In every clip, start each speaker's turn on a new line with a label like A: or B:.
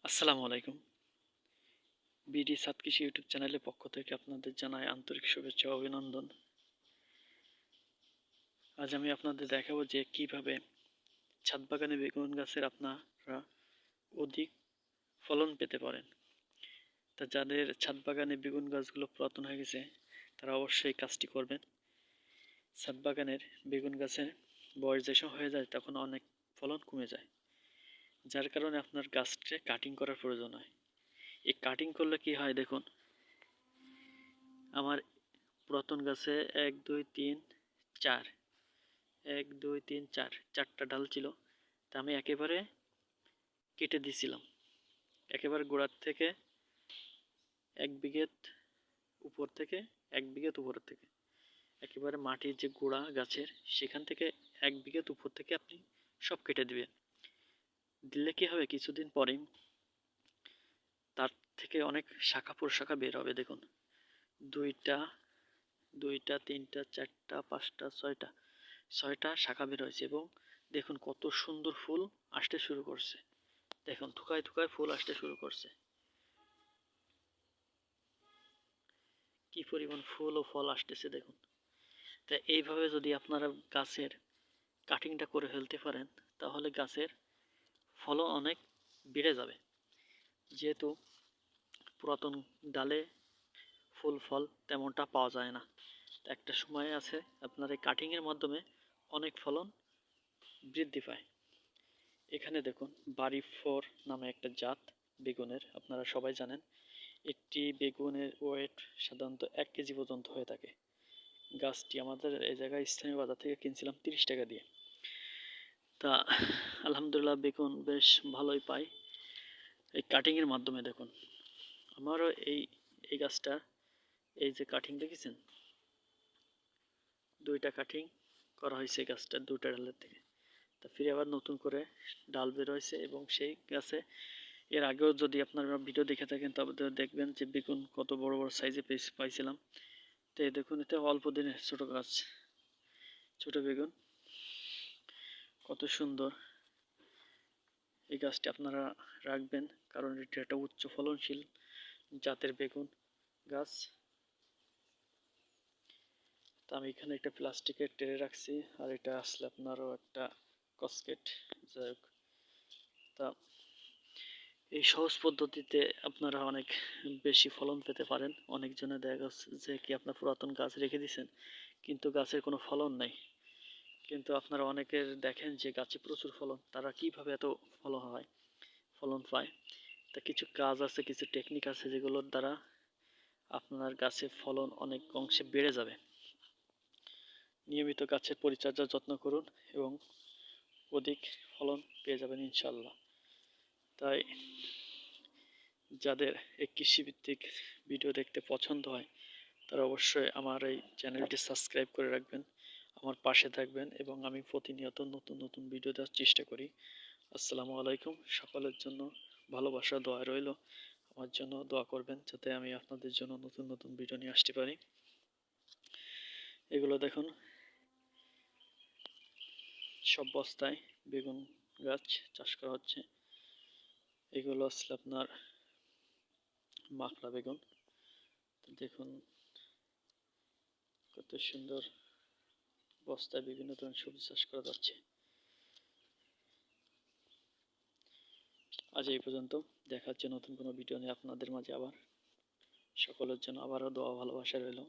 A: আসসালামু আলাইকুম। বিডি সাত কৃষি ইউটিউব চ্যানেলের পক্ষ থেকে আপনাদের জানাই আন্তরিক শুভেচ্ছা ও অভিনন্দন। আজ আমি আপনাদের দেখাবো যে কিভাবে ছাদ বাগানে বেগুন গাছের আপনারা অধিক ফলন পেতে পারেন। তা যাদের ছাদ বাগানে বেগুন গাছগুলো পুরাতন হয়ে গেছে তারা অবশ্যই কাজটি করবেন। ছাদ বাগানের বেগুন গাছের বয়স যখন হয়ে যায় তখন অনেক ফলন কমে যায়, যার কারণে আপনার গাছটি কাটিং করার প্রয়োজন হয়। এই কাটিং করলে কি হয় দেখুন, আমার পুরাতন গাছে 1 2 3 4 1 2 3 4 চারটা ডাল ছিল, তা আমি একেবারে কেটে দিছিলাম। একেবারে গোড়ার থেকে 1 বিঘেত উপর থেকে 1 বিঘেত উপরের থেকে একেবারে মাটির যে গোড়া গাছের সেখান থেকে 1 বিঘেত উপর থেকে আপনি সব কেটে দিবেন। দিলে কি হবে, কিছুদিন পরেই তার থেকে অনেক শাখা প্রশাখা বের হবে। দেখুন, দুইটা দুইটা তিনটা চারটা পাঁচটা ছয়টা শাখা বের হয়েছে এবং দেখুন কত সুন্দর ফুল আসতে শুরু করছে। দেখুন থুকায় থুকায় ফুল আসতে শুরু করছে। কি পরিমাণ ফুল ও ফল আসতেছে দেখুন। তা এইভাবে যদি আপনারা গাছের কাটিংটা করে ফেলতে পারেন তাহলে গাছের ফলও অনেক বেড়ে যাবে। যেহেতু পুরাতন ডালে ফুল ফল তেমনটা পাওয়া যায় না, একটা সময় আছে আপনার এই কাটিংয়ের মাধ্যমে অনেক ফলন বৃদ্ধি পায়। এখানে দেখুন বাড়ি 4 নামে একটা জাত বেগুনের, আপনারা সবাই জানেন। একটি বেগুনের ওয়েট সাধারণত 1 কেজি পর্যন্ত হয়ে থাকে। গাছটি আমাদের এই জায়গায় স্থানীয় বাজার থেকে কিনছিলাম 30 টাকা দিয়ে। তা আলহামদুলিল্লাহ বেগুন বেশ ভালোই পাই এই কাটিংয়ের মাধ্যমে। দেখুন আমারও এই গাছটা, এই যে কাটিং দেখেছেন, 2টা কাটিং করা হয়েছে গাছটার 2টা ডালের থেকে। তা ফিরে আবার নতুন করে ডাল বের হয়েছে এবং সেই গাছে এর আগেও যদি আপনারা ভিডিও দেখে থাকেন তবে দেখবেন যে বেগুন কত বড় বড় সাইজে পাইছিলাম। তো এই দেখুন, এটা অল্প দিনের ছোট গাছ, ছোট বেগুন কত সুন্দর। এই গাছটি আপনারা রাখবেন কারণ এটি একটা উচ্চ ফলনশীল জাতের বেগুন গাছ। তা আমি এখানে একটা প্লাস্টিকের ট্রে রাখছি, আর এটা আসলে আপনারও একটা কসকেট। যাই হোক, তা এই সহজ পদ্ধতিতে আপনারা অনেক বেশি ফলন পেতে পারেন। অনেকজনে দেখা যাচ্ছে যে কি আপনার পুরাতন গাছ রেখে দিয়েছেন কিন্তু গাছের কোনো ফলন নাই, কিন্তু আপনারা অনেকের দেখেন যে গাছে প্রচুর ফলন, তারা কিভাবে এত ফলন পায়। তা কিছু কাজ আছে, কিছু টেকনিক আছে যেগুলোর দ্বারা আপনার গাছে ফলন অনেক অংশে বেড়ে যাবে। নিয়মিত গাছের পরিচর্যা যত্ন করুন এবং অধিক ফলন পেয়ে যাবেন ইনশাল্লাহ। তাই যাদের এই কৃষিভিত্তিক ভিডিও দেখতে পছন্দ হয় তারা অবশ্যই আমার এই চ্যানেলটি সাবস্ক্রাইব করে রাখবেন, আমার পাশে থাকবেন এবং আমি প্রতিনিয়ত নতুন নতুন ভিডিও দেওয়ার চেষ্টা করি। আসসালামু আলাইকুম। সকলের জন্য ভালোবাসা দোয়া রইল। আমার জন্য দোয়া করবেন যাতে আমি আপনাদের জন্য নতুন নতুন ভিডিও নিয়ে আসতে পারি। এগুলো দেখুন সব বস্তায় বেগুন গাছ চাষ করা হচ্ছে। এগুলো আসলে আপনার মাকড়া বেগুন। দেখুন কত সুন্দর বস্তায় বিভিন্ন ধরনের সবজি চাষ করা যাচ্ছে। আজ এই পর্যন্ত, দেখা হচ্ছে নতুন কোনো ভিডিও নিয়ে আপনাদের মাঝে আবার। সকলের জন্য আবারও দোয়া ভালোবাসা রইল।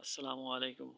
A: আসসালামু আলাইকুম।